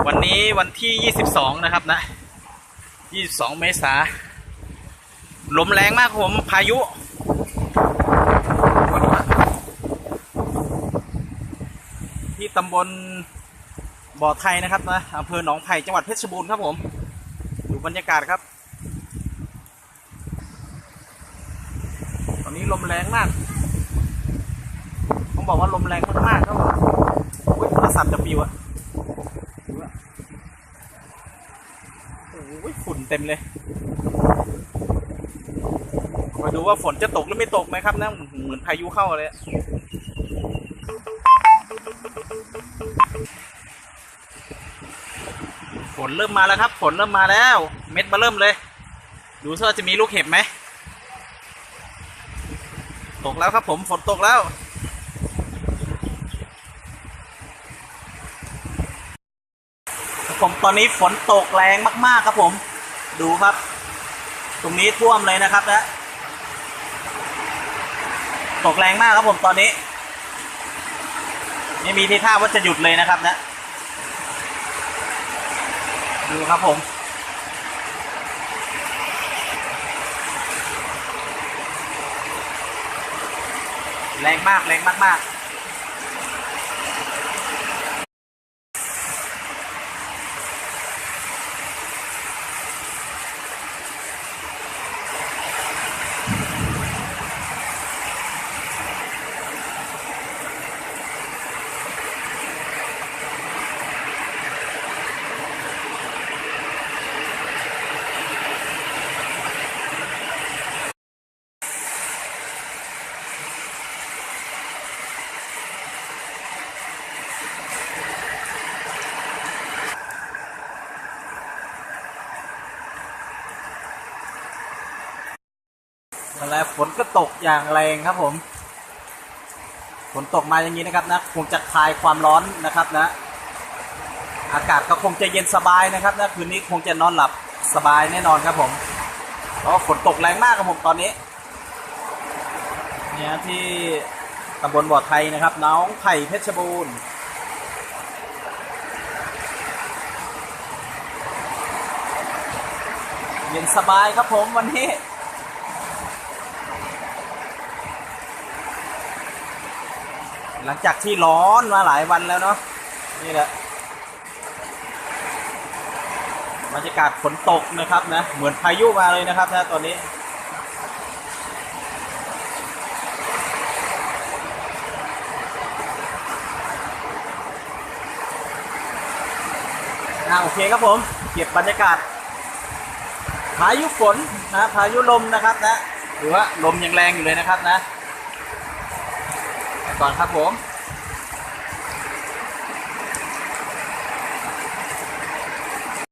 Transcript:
วันนี้วันที่22นะครับนะ22เมษาลมแรงมากผมพายุที่ตำบลบ่อไทยนะครับนะอำเภอหนองไผ่จังหวัดเพชรบูรณ์ครับผมดูบรรยากาศครับตอนนี้ลมแรงมากต้องบอกว่าลมแรงมากๆครับผมโทรศัพท์จะปิวอะโอ้ยฝุ่นเต็มเลยมาดูว่าฝนจะตกหรือไม่ตกไหมครับนะเหมือนพายุเข้าเลยฝนเริ่มมาแล้วครับฝนเริ่มมาแล้วเม็ดมาเริ่มเลยดูซิว่าจะมีลูกเห็บไหมตกแล้วครับผมฝนตกแล้วผมตอนนี้ฝนตกแรงมากๆครับผมดูครับตรงนี้ท่วมเลยนะครับนะตกแรงมากครับผมตอนนี้ไม่มีทีท่าว่าจะหยุดเลยนะครับนะดูครับผมแรงมากแรงมากๆแล้วฝนก็ตกอย่างแรงครับผมฝนตกมาอย่างนี้นะครับนะคงจะคลายความร้อนนะครับนะอากาศก็คงจะเย็นสบายนะครับนะคืนนี้คงจะนอนหลับสบายแน่นอนครับผมเพราะฝนตกแรงมากครับผมตอนนี้เนี่ยที่ตำบลบ่อไทยนะครับหนองไผ่เพชรบูรณ์เย็นสบายครับผมวันนี้หลังจากที่ร้อนมาหลายวันแล้วเนาะนี่แหละบรรยากาศฝนตกนะครับนะเหมือนพายุมาเลยนะครับนะตอนนี้โอเคครับผมเก็บบรรยากาศพายุฝนนะพายุลมนะครับนะหรือว่าลมยังแรงอยู่เลยนะครับนะก่อนครับผม